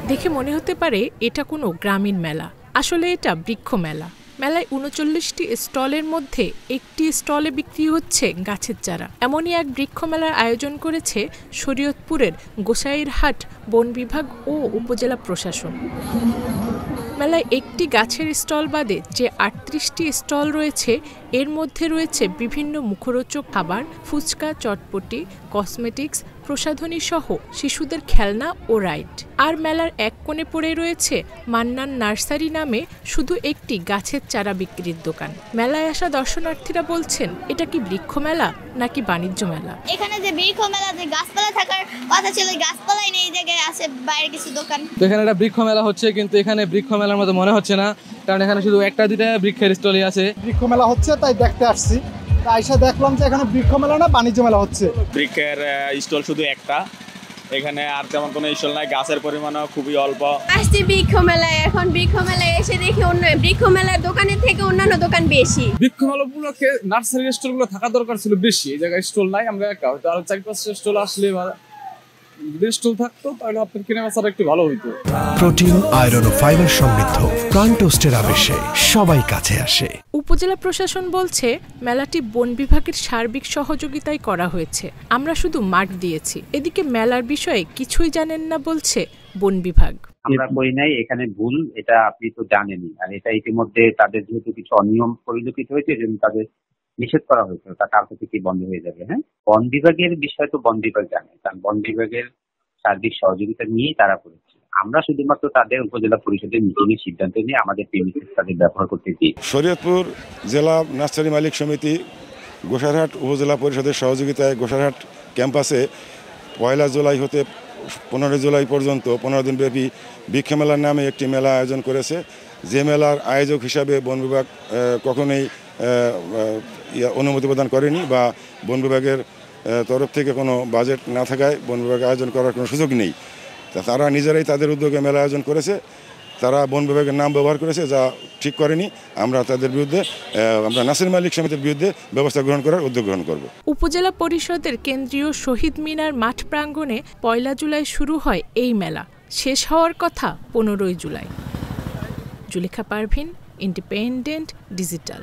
দেখে মনে হতে পারে এটা কোনো গ্রামীণ মেলা, আসলে এটা বৃক্ষ মেলা। মেলায় ৩৯টি স্টলের মধ্যে একটি স্টলে বিক্রি হচ্ছে গাছের চারা। এমনই এক বৃক্ষ মেলার আয়োজন করেছে শরীয়তপুরের গোসাইরহাট বন বিভাগ ও উপজেলা প্রশাসন। মেলায় একটি গাছের স্টল বাদে যে ৩৮টি স্টল রয়েছে, এর মধ্যে রয়েছে বিভিন্ন মুখরোচক খাবার, ফুচকা, চটপটি, কসমেটিক্স, প্রসাধনী সহ শিশুদের খেলনা ও রাইড। আর মেলার এক কোণে পড়ে রয়েছে মান্নান নার্সারি নামে শুধু একটি গাছের চারা বিক্রির দোকান। মেলায় আসা দর্শনার্থীরা বলছেন, এটা কি বৃক্ষ মেলা নাকি বাণিজ্য মেলা? এখানে যে বৃক্ষ মেলা, যে গাছপালা থাকার কথা ছিল, গাছপালাই নেই, জায়গায় আছে বাইরে কিছু দোকান। তো এখানে একটা বৃক্ষ মেলা হচ্ছে, কিন্তু এখানে বৃক্ষ মেলার মতো মনে হচ্ছে না, কারণ এখানে শুধু একটা দুইটা বৃক্ষের স্টলই আছে। বৃক্ষ মেলা হচ্ছে তাই দেখতে আসছি, আইসা দেখলাম যে এখানে বৃক্ষ মেলা না বাণিজ্য মেলা হচ্ছে। বৃক্ষের স্টল শুধু একটা, এখানে আর তেমন কোনো স্টল নাই, গাছের পরিমাণও খুবই অল্প। আসছি বৃক্ষ মেলায়, এখন বৃক্ষ মেলায় এসে দেখি অন্য বৃক্ষ মেলার দোকানের থেকে অন্যান্য দোকান বেশি। বৃক্ষ মেলাগুলোকে নার্সারি স্টলগুলো থাকা দরকার ছিল বেশি, এই জায়গায় স্টল নাই। আমরা আরো ৪-৫টা স্টল আসলে স্টল থাকতো তাহলে আপনার কিনে বেচাটা একটু ভালো হইতো। প্রোটিন, আয়রন ও ফাইবার সমৃদ্ধ প্রাণ টোস্টের আবেশে সবাই কাছে আসে। উপজেলা প্রশাসন বলছে, মেলাটি বন বিভাগের সার্বিক সহযোগিতায় করা হয়েছে, আমরা শুধু মাঠ দিয়েছি। এদিকে মেলার বিষয়ে কিছুই জানেন না বলছে বন বিভাগ। আমরা করি নাই, এখানে ভুল, এটা আপনি তো জানেনই। আর এটা ইতিমধ্যে তাদের যেহেতু কিছু অনিয়ম পরিলক্ষিত হয়েছে, যেমন তাদের নিষেধ করা হয়েছে, তা কালকে থেকে বন্ধ হয়ে যাবে। হ্যাঁ, বন বিভাগের বিষয় তো বন বিভাগ জানে, কারণ বন বিভাগের সার্বিক সহযোগিতা নিয়েই তারা করেছে। আমরা শুধুমাত্র তাদের উপজেলা পরিষদের মিটিংয়ের সিদ্ধান্ত নিয়ে আমাদের প্রেমিসেস তাদের ব্যবহার করতে দিই। শরীয়তপুর জেলা নার্সারি মালিক সমিতি গোসাইরহাট উপজেলা পরিষদের সহযোগিতায় গোসাইরহাট ক্যাম্পাসে ১ জুলাই হতে ১৫ জুলাই পর্যন্ত ১৫ দিনব্যাপী বৃক্ষ মেলার নামে একটি মেলা আয়োজন করেছে। যে মেলার আয়োজক হিসাবে বন বিভাগ কখনোই অনুমতি প্রদান করেনি, বা বন বিভাগের তরফ থেকে কোনো বাজেট না থাকায় বন বিভাগ আয়োজন করার কোনো সুযোগ নেই। তারা নিজেরাই তাদের উদ্যোগে মেলা আয়োজন করেছে, তারা বন বিভাগের নাম ব্যবহার করেছে, যা ঠিক করেনি। আমরা তাদের বিরুদ্ধে, আমরা নার্সারি মালিক সমিতির বিরুদ্ধে ব্যবস্থা গ্রহণ করার উদ্যোগ গ্রহণ করব। উপজেলা পরিষদের কেন্দ্রীয় শহীদ মিনার মাঠ প্রাঙ্গণে ১ জুলাই শুরু হয় এই মেলা, শেষ হওয়ার কথা ১৫ জুলাই। Zulekha Parveen, independent digital.